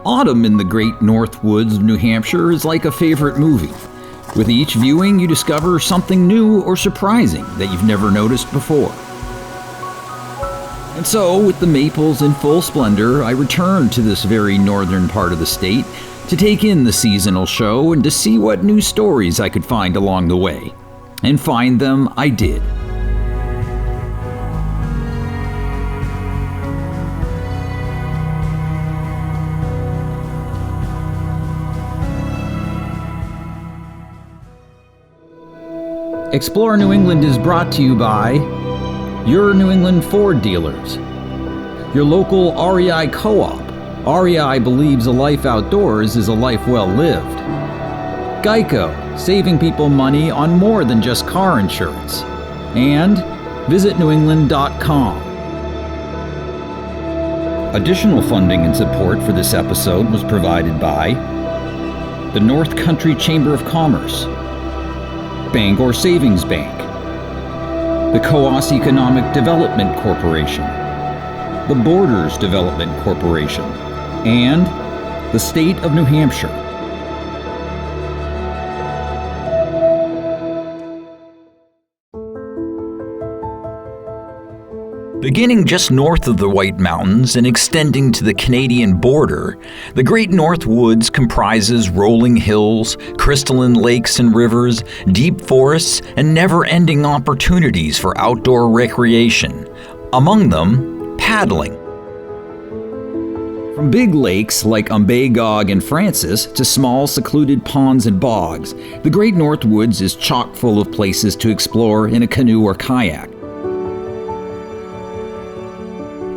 Autumn in the great north woods of New Hampshire is like a favorite movie. With each viewing, you discover something new or surprising that you've never noticed before. And so, with the maples in full splendor, I returned to this very northern part of the state to take in the seasonal show and to see what new stories I could find along the way. And find them I did. Explore New England is brought to you by your New England Ford dealers, your local REI co-op. REI believes a life outdoors is a life well lived. Geico, saving people money on more than just car insurance. And visitnewengland.com. Additional funding and support for this episode was provided by the North Country Chamber of Commerce, Bangor Savings Bank, the Coas Economic Development Corporation, the Borders Development Corporation, and the State of New Hampshire. Beginning just north of the White Mountains and extending to the Canadian border, the Great North Woods comprises rolling hills, crystalline lakes and rivers, deep forests, and never-ending opportunities for outdoor recreation. Among them, paddling. From big lakes like Umbagog and Francis to small secluded ponds and bogs, the Great North Woods is chock full of places to explore in a canoe or kayak.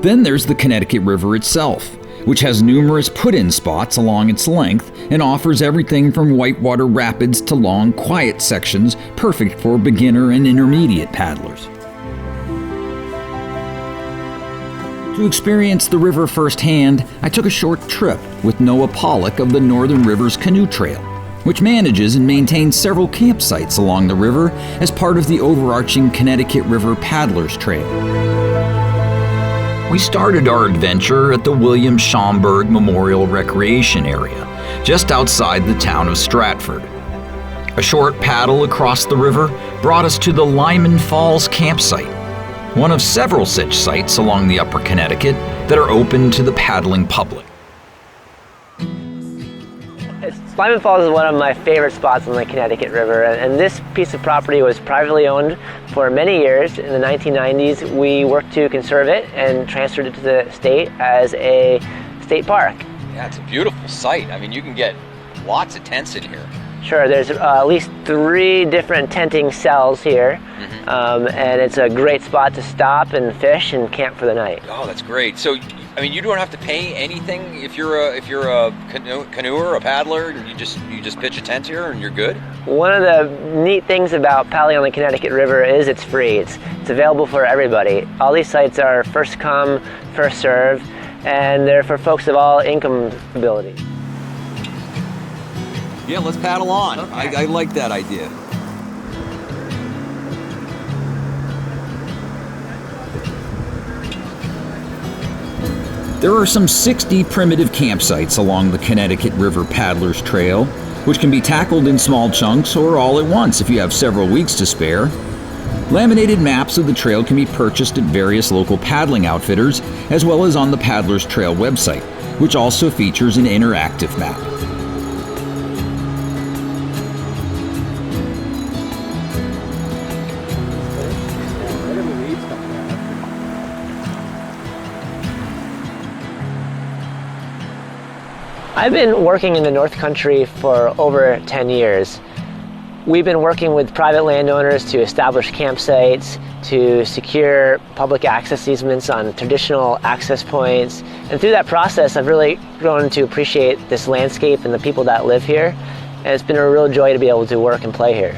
Then there's the Connecticut River itself, which has numerous put-in spots along its length and offers everything from whitewater rapids to long, quiet sections perfect for beginner and intermediate paddlers. To experience the river firsthand, I took a short trip with Noah Pollock of the Northern Rivers Canoe Trail, which manages and maintains several campsites along the river as part of the overarching Connecticut River Paddlers Trail. We started our adventure at the William Schomburg Memorial Recreation Area, just outside the town of Stratford. A short paddle across the river brought us to the Lyman Falls campsite, one of several such sites along the upper Connecticut that are open to the paddling public. Lyman Falls is one of my favorite spots on the Connecticut River, and this piece of property was privately owned for many years. In the 1990s, we worked to conserve it and transferred it to the state as a state park. Yeah, it's a beautiful site. I mean, you can get lots of tents in here. Sure, there's at least 3 different tenting cells here, and it's a great spot to stop and fish and camp for the night. Oh, that's great. So, I mean, you don't have to pay anything if you're a canoeer, a paddler. You just pitch a tent here and you're good. One of the neat things about paddling on the Connecticut River is it's free. It's available for everybody. All these sites are first come, first serve, and they're for folks of all income ability. Yeah, let's paddle on. Okay. I like that idea. There are some 60 primitive campsites along the Connecticut River Paddlers Trail, which can be tackled in small chunks or all at once if you have several weeks to spare. Laminated maps of the trail can be purchased at various local paddling outfitters, as well as on the Paddlers Trail website, which also features an interactive map. I've been working in the North Country for over 10 years. We've been working with private landowners to establish campsites, to secure public access easements on traditional access points. And through that process, I've really grown to appreciate this landscape and the people that live here. And it's been a real joy to be able to work and play here.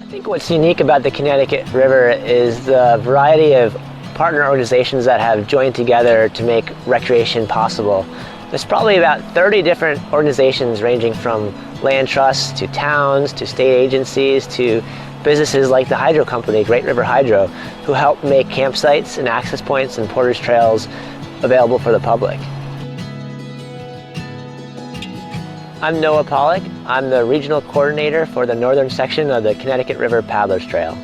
I think what's unique about the Connecticut River is the variety of partner organizations that have joined together to make recreation possible. There's probably about 30 different organizations ranging from land trusts to towns to state agencies to businesses like the hydro company, Great River Hydro, who help make campsites and access points and porters trails available for the public. I'm Noah Pollack. I'm the regional coordinator for the northern section of the Connecticut River Paddlers Trail.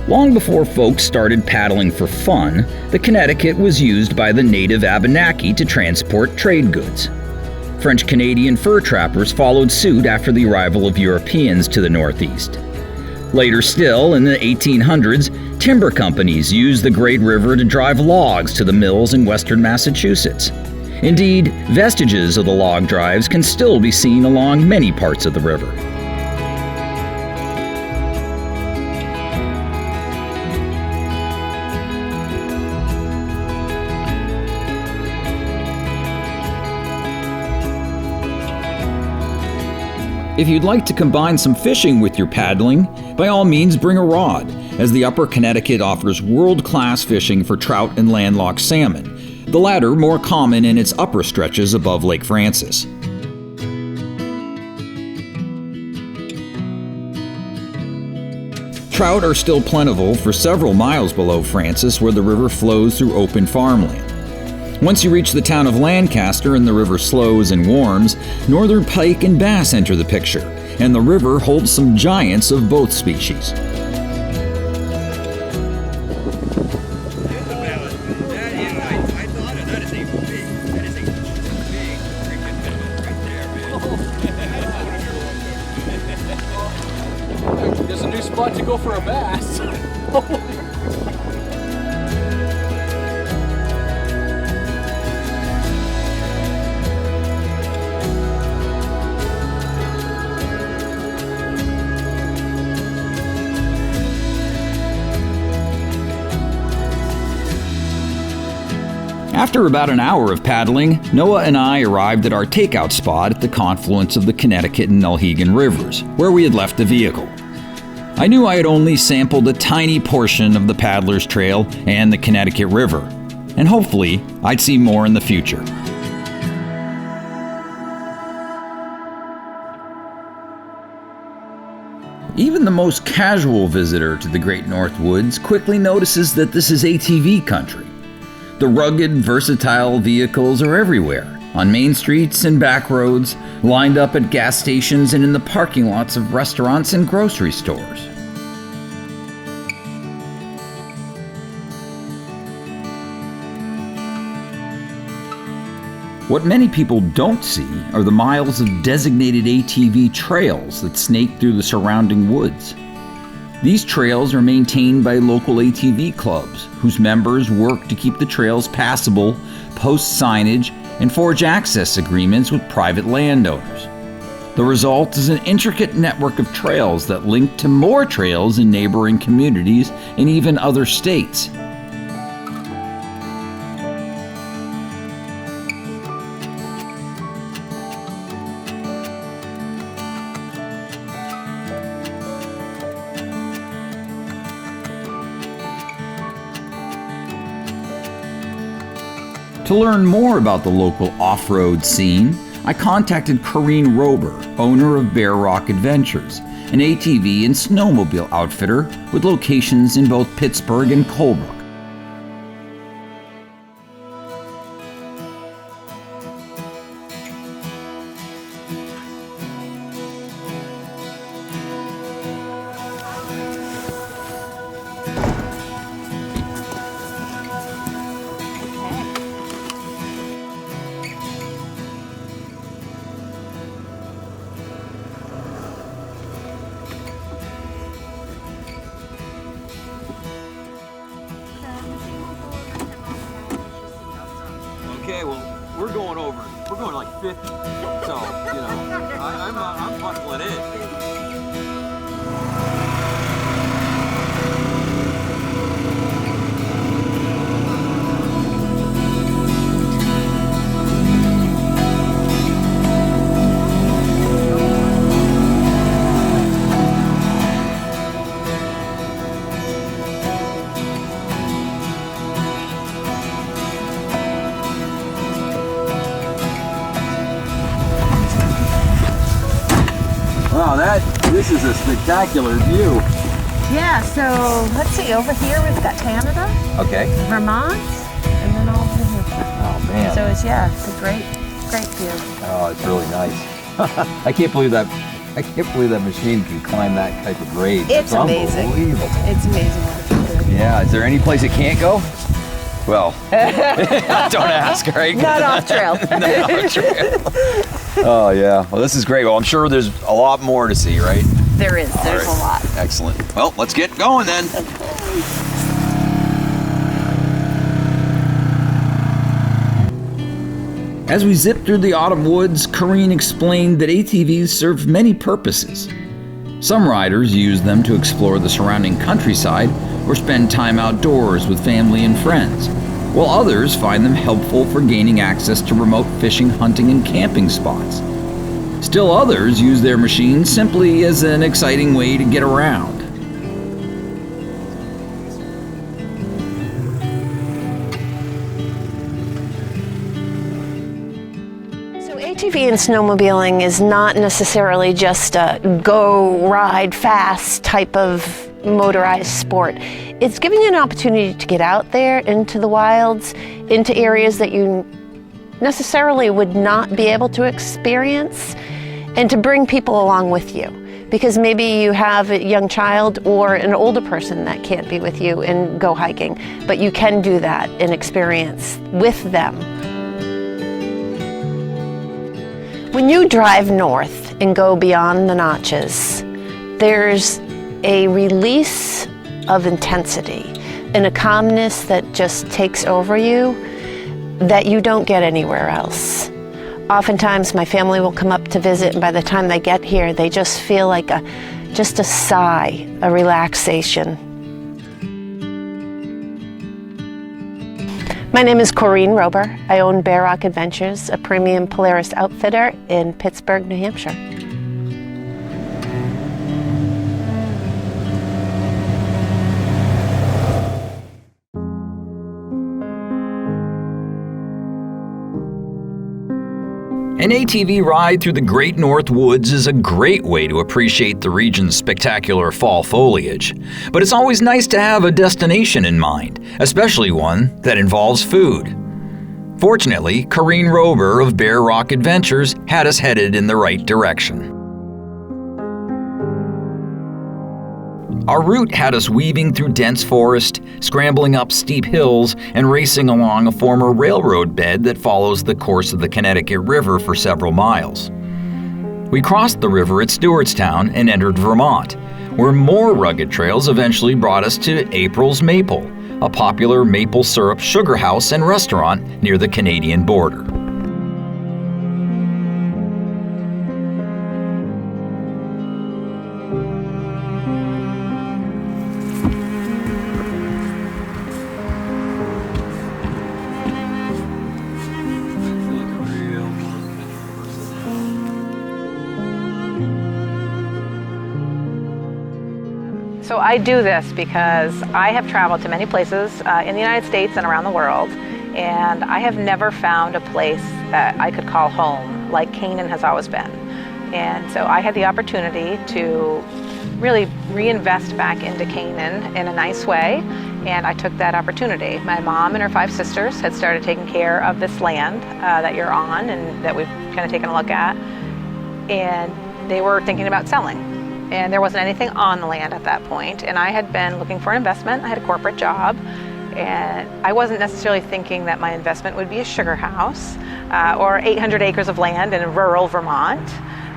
Long before folks started paddling for fun, the Connecticut was used by the native Abenaki to transport trade goods. French-Canadian fur trappers followed suit after the arrival of Europeans to the Northeast. Later still, in the 1800s, timber companies used the Great River to drive logs to the mills in western Massachusetts. Indeed, vestiges of the log drives can still be seen along many parts of the river. If you'd like to combine some fishing with your paddling, by all means bring a rod, as the Upper Connecticut offers world-class fishing for trout and landlocked salmon, the latter more common in its upper stretches above Lake Francis. Trout are still plentiful for several miles below Francis, where the river flows through open farmland. Once you reach the town of Lancaster and the river slows and warms, northern pike and bass enter the picture, and the river holds some giants of both species. There's a new spot to go for a bass. After about an hour of paddling, Noah and I arrived at our takeout spot at the confluence of the Connecticut and Nelhegan rivers, where we had left the vehicle. I knew I had only sampled a tiny portion of the Paddlers Trail and the Connecticut River, and hopefully I'd see more in the future. Even the most casual visitor to the Great North Woods quickly notices that this is ATV country. The rugged, versatile vehicles are everywhere, on main streets and back roads, lined up at gas stations and in the parking lots of restaurants and grocery stores. What many people don't see are the miles of designated ATV trails that snake through the surrounding woods. These trails are maintained by local ATV clubs, whose members work to keep the trails passable, post signage, and forge access agreements with private landowners. The result is an intricate network of trails that link to more trails in neighboring communities and even other states. To learn more about the local off-road scene, I contacted Corrine Rober, owner of Bear Rock Adventures, an ATV and snowmobile outfitter with locations in both Pittsburgh and Colebrook. Okay, well, we're going over. We're going like 50. So, you know, I'm buckling in. Wow, this is a spectacular view. Yeah, so let's see, over here we've got Canada, Okay. Vermont, and then all of New Hampshire. Oh man. So it's a great view. Oh, it's really nice. I can't believe that machine can climb that type of grade. It's amazing. Unbelievable. It's amazing what it can do. Yeah. Is there any place it can't go? Well, don't ask, right? Not off trail. Not off trail. Oh yeah. Well, this is great. Well, I'm sure there's a lot more to see, right? There is. There's All right. a lot. Excellent. Well, let's get going then. As we zipped through the autumn woods, Corrine explained that ATVs serve many purposes. Some riders use them to explore the surrounding countryside or spend time outdoors with family and friends, while others find them helpful for gaining access to remote fishing, hunting, and camping spots. Still others use their machines simply as an exciting way to get around. ATV and snowmobiling is not necessarily just a go ride fast type of motorized sport. It's giving you an opportunity to get out there into the wilds, into areas that you necessarily would not be able to experience, and to bring people along with you. Because maybe you have a young child or an older person that can't be with you and go hiking, but you can do that and experience with them. When you drive north and go beyond the notches, there's a release of intensity and a calmness that just takes over you that you don't get anywhere else. Oftentimes my family will come up to visit, and by the time they get here, they just feel like just a sigh, a relaxation. My name is Corrine Rober. I own Bear Rock Adventures, a premium Polaris outfitter in Pittsburgh, New Hampshire. An ATV ride through the Great North Woods is a great way to appreciate the region's spectacular fall foliage. But it's always nice to have a destination in mind, especially one that involves food. Fortunately, Corrine Rober of Bear Rock Adventures had us headed in the right direction. Our route had us weaving through dense forest, scrambling up steep hills, and racing along a former railroad bed that follows the course of the Connecticut River for several miles. We crossed the river at Stewartstown and entered Vermont, where more rugged trails eventually brought us to April's Maple, a popular maple syrup sugar house and restaurant near the Canadian border. So I do this because I have traveled to many places in the United States and around the world, and I have never found a place that I could call home like Canaan has always been. And so I had the opportunity to really reinvest back into Canaan in a nice way, and I took that opportunity. My mom and her 5 sisters had started taking care of this land that you're on and that we've kind of taken a look at, and they were thinking about selling. And there wasn't anything on the land at that point, and I had been looking for an investment. I had a corporate job, and I wasn't necessarily thinking that my investment would be a sugar house or 800 acres of land in rural Vermont,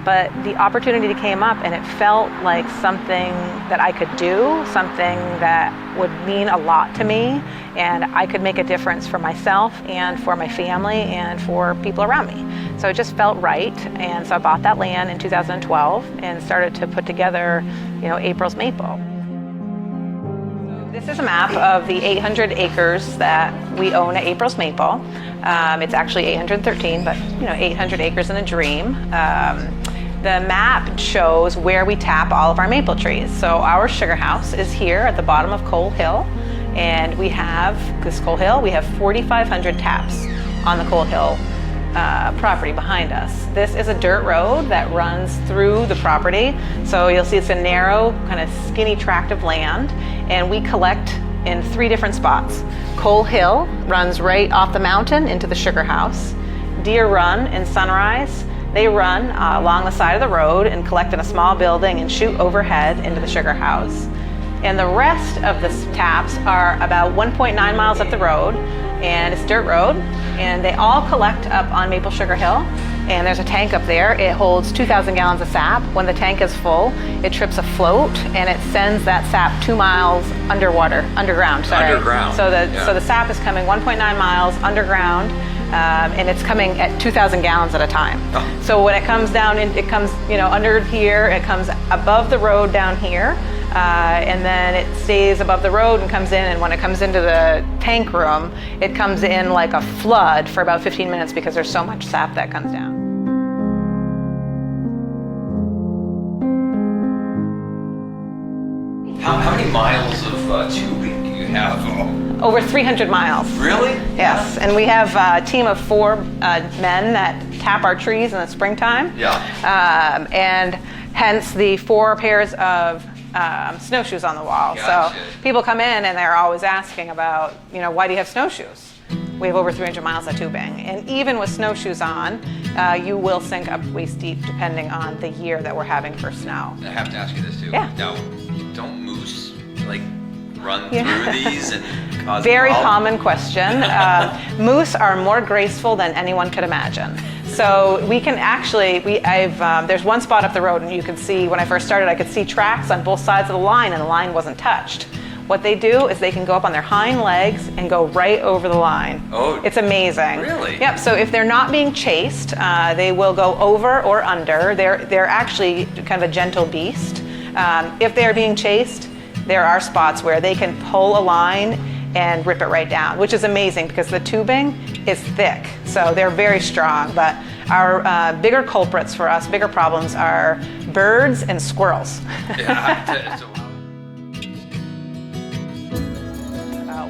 but the opportunity came up and it felt like something that I could do, something that would mean a lot to me, and I could make a difference for myself and for my family and for people around me. So it just felt right, and so I bought that land in 2012 and started to put together, April's Maple. This is a map of the 800 acres that we own at April's Maple. It's actually 813, but 800 acres in a dream. The map shows where we tap all of our maple trees. So our sugar house is here at the bottom of Coal Hill, and we have this Coal Hill. We have 4,500 taps on the Coal Hill property behind us. This is a dirt road that runs through the property. So you'll see it's a narrow, kind of skinny tract of land, and we collect in 3 different spots. Coal Hill runs right off the mountain into the sugar house. Deer Run and Sunrise, they run along the side of the road and collect in a small building and shoot overhead into the sugar house. And the rest of the taps are about 1.9 miles up the road, and it's dirt road, and they all collect up on Maple Sugar Hill, and there's a tank up there. It holds 2,000 gallons of sap. When the tank is full, it trips a float, and it sends that sap 2 miles underground. Underground. So the sap is coming 1.9 miles underground, and it's coming at 2,000 gallons at a time. Oh. So when it comes down, it comes under here, it comes above the road down here, and then it stays above the road and comes in, and when it comes into the tank room, it comes in like a flood for about 15 minutes because there's so much sap that comes down. How many miles of tubing do you have? Over 300 miles. Really? Yes, and we have a team of 4 men that tap our trees in the springtime. Yeah. And hence the 4 pairs of snowshoes on the wall. Gotcha. So people come in and they're always asking about, why do you have snowshoes? We have over 300 miles of tubing. And even with snowshoes on, you will sink up waist deep depending on the year that we're having for snow. I have to ask you this too. Yeah. Now, don't moose run through these and cause Very problems? common question. Moose are more graceful than anyone could imagine. So we can actually, there's one spot up the road, and you can see, when I first started, I could see tracks on both sides of the line, and the line wasn't touched. What they do is they can go up on their hind legs and go right over the line. Oh. It's amazing. Really? Yep, so if they're not being chased, they will go over or under. They're actually kind of a gentle beast. If they're being chased, there are spots where they can pull a line and rip it right down, which is amazing because the tubing is thick, so they're very strong. But our bigger culprits for us, bigger problems, are birds and squirrels. Yeah.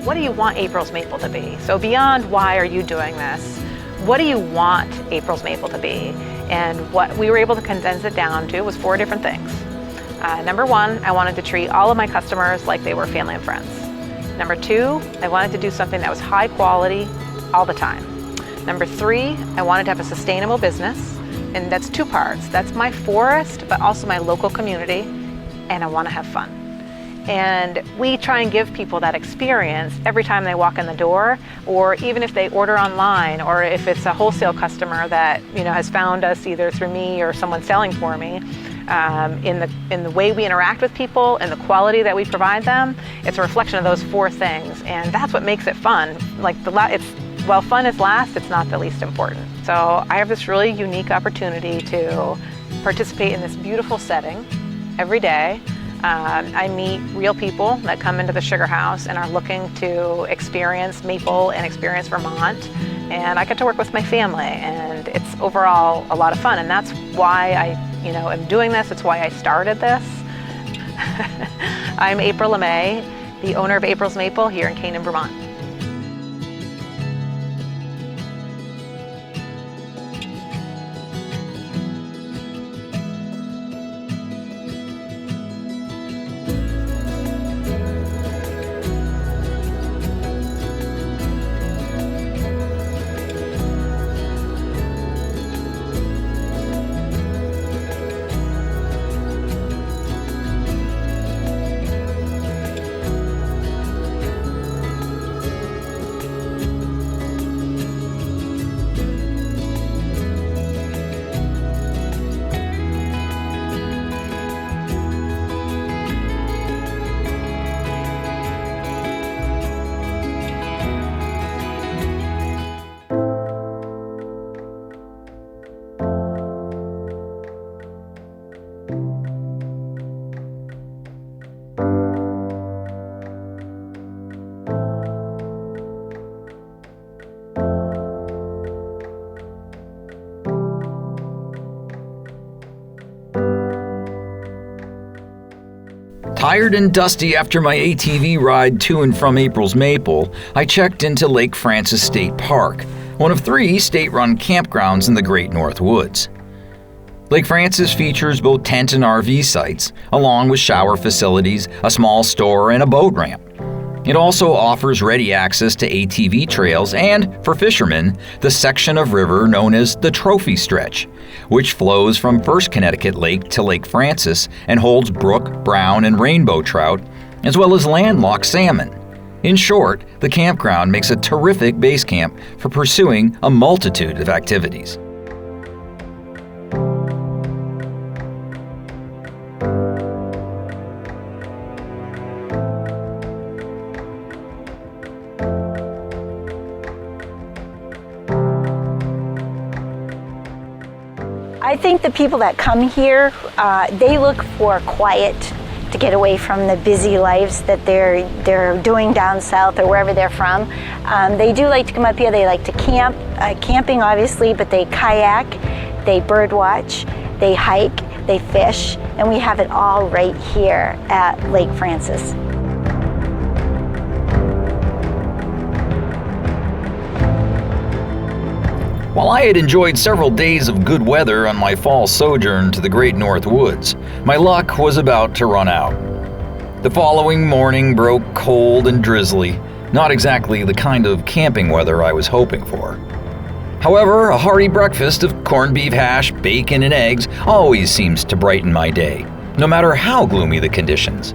What do you want April's Maple to be? So beyond why are you doing this, what do you want April's Maple to be? And what we were able to condense it down to was 4 different things. Number 1, I wanted to treat all of my customers like they were family and friends. Number 2, I wanted to do something that was high quality all the time. Number 3, I wanted to have a sustainable business, and that's 2 parts. That's my forest, but also my local community, and I want to have fun. And we try and give people that experience every time they walk in the door, or even if they order online, or if it's a wholesale customer that has found us either through me or someone selling for me. In the way we interact with people and the quality that we provide them, it's a reflection of those 4 things, and that's what makes it fun. While fun is last, it's not the least important. So I have this really unique opportunity to participate in this beautiful setting every day. I meet real people that come into the sugar house and are looking to experience maple and experience Vermont, and I get to work with my family, and it's overall a lot of fun, and that's why I am doing this. It's why I started this. I'm April LeMay, the owner of April's Maple here in Canoe, Vermont. Tired and dusty after my ATV ride to and from April's Maple, I checked into Lake Francis State Park, one of 3 state-run campgrounds in the Great North Woods. Lake Francis features both tent and RV sites, along with shower facilities, a small store, and a boat ramp. It also offers ready access to ATV trails and, for fishermen, the section of river known as the Trophy Stretch, which flows from First Connecticut Lake to Lake Francis and holds brook, brown, and rainbow trout, as well as landlocked salmon. In short, the campground makes a terrific base camp for pursuing a multitude of activities. I think the people that come here, they look for quiet to get away from the busy lives that they're doing down south or wherever they're from. They do like to come up here. They like to camp, camping obviously, but they kayak, they bird watch, they hike, they fish, and we have it all right here at Lake Francis. While I had enjoyed several days of good weather on my fall sojourn to the Great North Woods, my luck was about to run out. The following morning broke cold and drizzly, not exactly the kind of camping weather I was hoping for. However, a hearty breakfast of corned beef hash, bacon, and eggs always seems to brighten my day, no matter how gloomy the conditions.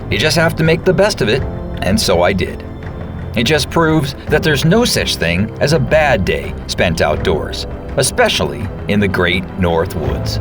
You just have to make the best of it, and so I did. It just proves that there's no such thing as a bad day spent outdoors, especially in the Great North Woods.